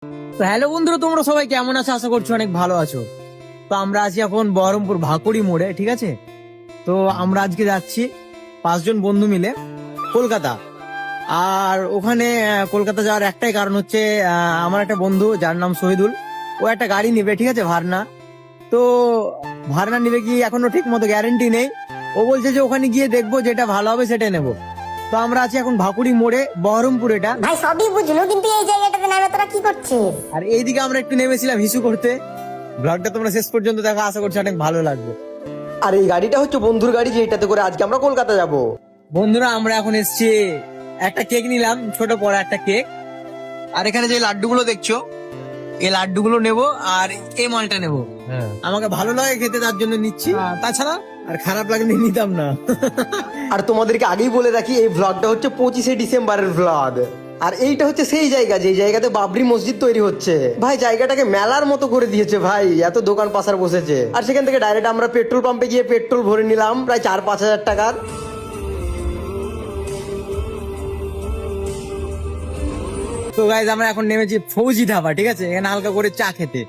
তো হ্যালো বন্ধুরা, তোমরা সবাই কেমন আছো? আশা করছো অনেক ভালো আছো। তো আমরা আছি এখন বহরমপুর ভাকুড়ি মোড়ে, ঠিক আছে? তো আমরা আজকে যাচ্ছি 5 জন বন্ধু মিলে কলকাতা। আর ওখানে কলকাতা যাওয়ার একটাই কারণ হচ্ছে আমার একটা বন্ধু যার নাম শহীদুল, ও একটা গাড়ি নিবে, ঠিক আছে, ভার্না। তো ভার্না নিবে কি এখনো ঠিক মতো গ্যারেন্টি নেই। ও বলছে যে ওখানে গিয়ে দেখবো, যেটা ভালো হবে সেটাই নেবো। তো আমরা আছি এখন ভাকুড়ি মোড়ে, বহরমপুর এটা। ভাই সবই বুঝলো, কিন্তু এই জায়গাটাতে নামে তোরা কি করছিস? আর এইদিকে আমরা একটু নেমেছিলাম হিসু করতে। ব্লগটা তোমরা শেষ পর্যন্ত দেখা, আশা করছি অনেক ভালো লাগবে। আর এই গাড়িটা হচ্ছে বন্ধুর গাড়ি, যেটাতে করে আজকে আমরা কলকাতা যাব। বন্ধুরা, আমরা এখন এসেছি, একটা কেক নিলাম, ছোট বড় একটা কেক। আর এখানে যে লাড্ডুগুলো দেখছো, এই লাড্ডুগুলো নেবো আর এই মালটা নেবো। আমাকে ভালো লাগে খেতে, তার জন্য নিচ্ছি। তাছাড়া আর খারাপ লাগলে নিতাম না। আর তোমাদেরকে আগেই বলে রাখি, এই ভ্লগটা হচ্ছে 25শে ডিসেম্বরের ভ্লগ। আর এইটা হচ্ছে সেই জায়গা, যে জায়গাতে বাবরি মসজিদ তৈরি হচ্ছে। ভাই জায়গাটাকে মেলার মতো করে দিয়েছে ভাই, এত দোকান পাশার বসেছে। আর সেখান থেকে ডাইরেক্ট আমরা পেট্রোল পাম্পে গিয়ে পেট্রোল ভরে নিলাম প্রায় 4-5 হাজার টাকার। তো গাইজ, আমরা এখন নেমেছি ফৌজি ধাবা, ঠিক আছে? এখানে হালকা করে চা খেতে,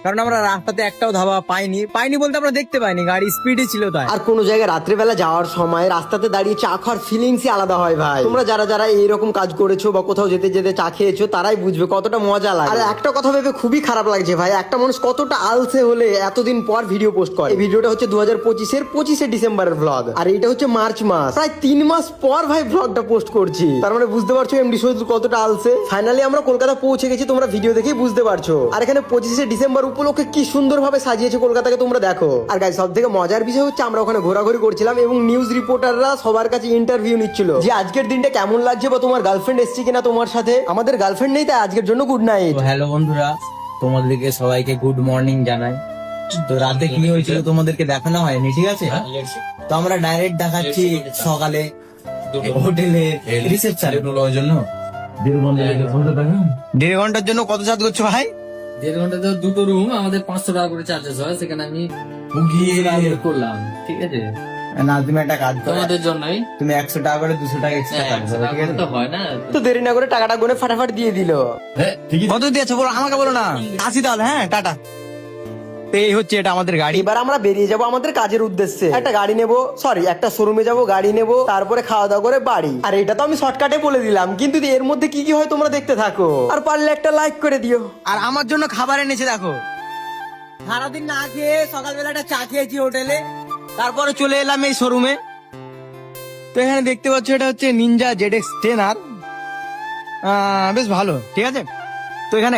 কারণ আমরা রাস্তাতে একটাও ধাবা পাইনি বলতে আমরা দেখতে পাইনি, গাড়ি স্পিডে ছিল তাই। আর কোনো জায়গায় রাত্রেবেলা যাওয়ার সময় রাস্তাতে দাঁড়িয়ে চা খাওয়ার ফিলিংসই আলাদা হয় ভাই। তোমরা যারা যারা এইরকম কাজ করেছো বা কোথাও যেতে যেতে চা খেয়েছো, তারাই বুঝবে কতটা মজা লাগে। আর একটা কথা ভেবে খুবই খারাপ লাগছে ভাই, একটা মানুষ কতটা আলসে হলে এতদিন পর ভিডিও পোস্ট করে। এই ভিডিওটা হচ্ছে 2025-এর 25শে ডিসেম্বরের ভ্লগ, আর এইটা হচ্ছে মার্চ মাস, প্রায় 3 মাস পর ভাই ভ্লগটা পোস্ট করছি। তার মানে বুঝতে পারছো এমডি শহীদুল কতটা আলসে। ফাইনালি আমরা কলকাতা পৌঁছে গেছি, তোমরা ভিডিও দেখেই বুঝতে পারছো। আর এখানে 25শে ডিসেম্বর উপলক্ষে কি সুন্দরভাবে সাজিয়েছে কলকাতাকে, তোমরা দেখো। আর গাইস, সব থেকে মজার বিষয় হচ্ছে আমরা ওখানে ঘোরাঘুরি করছিলাম এবং নিউজ রিপোর্টাররা সবার কাছে ইন্টারভিউ নিচ্ছিল যে আজকের দিনটা কেমন লাগছে বা তোমার গার্লফ্রেন্ড এসছে কিনা তোমার সাথে। আমাদের গার্লফ্রেন্ড নেই, তাই আজকের জন্য গুড নাইট। হ্যালো বন্ধুরা, তোমাদেরকে সবাইকে গুড মর্নিং জানাই। তো রাতে কি হয়েছিল তোমাদেরকে দেখানো হয়নি, ঠিক আছে? তো আমরা ডাইরেক্ট দেখাচ্ছি সকালে হোটেলে রিসেপশন। জন্য 1.5 ঘন্টার জন্য কত চার্জ করছো ভাই? 1.5 ঘন্টা তো দুটো রুম, আমাদের 500 টাকা করে চার্জেস হয়। সেখানে আমি করলাম, ঠিক আছে? না, তুমি একটা কাজ করো, তোমাদের জন্যই তুমি 100 টাকা করে 200 টাকা এক্সট্রা কাজ করো, ঠিক আছে? তো হয় না। তো দেরি না করে টাকাটা গুনে ফাটাফাট দিয়ে দিল। কত দিয়েছো বলো, আমাকে বলো না। আসি তাহলে, হ্যাঁ, টাটা। তো এই হচ্ছে এটা আমাদের গাড়ি। এবার আমরা বেরিয়ে যাব আমাদের কাজের উদ্দেশ্যে। একটা গাড়ি নেব, সরি একটা শোরুমে যাব, গাড়ি নেব, তারপরে খাওয়া দাওয়া করে বাড়ি। আর এটা তো আমি শর্টকাটে বলে দিলাম, কিন্তু এর মধ্যে কি কি হয় তোমরা দেখতে থাকো, আর পারলে একটা লাইক করে দিও। আর আমার জন্য খাবার এনেছে, দেখো। সারাদিন না খেয়ে সকালবেলাটা চা খেয়েছি হোটেলে, তারপরে চলে এলাম এই শোরুমে। তো এখানে দেখতে পাচ্ছ, এটা হচ্ছে নিনজা ZX 10R, বেশ ভালো, ঠিক আছে? তো এখানে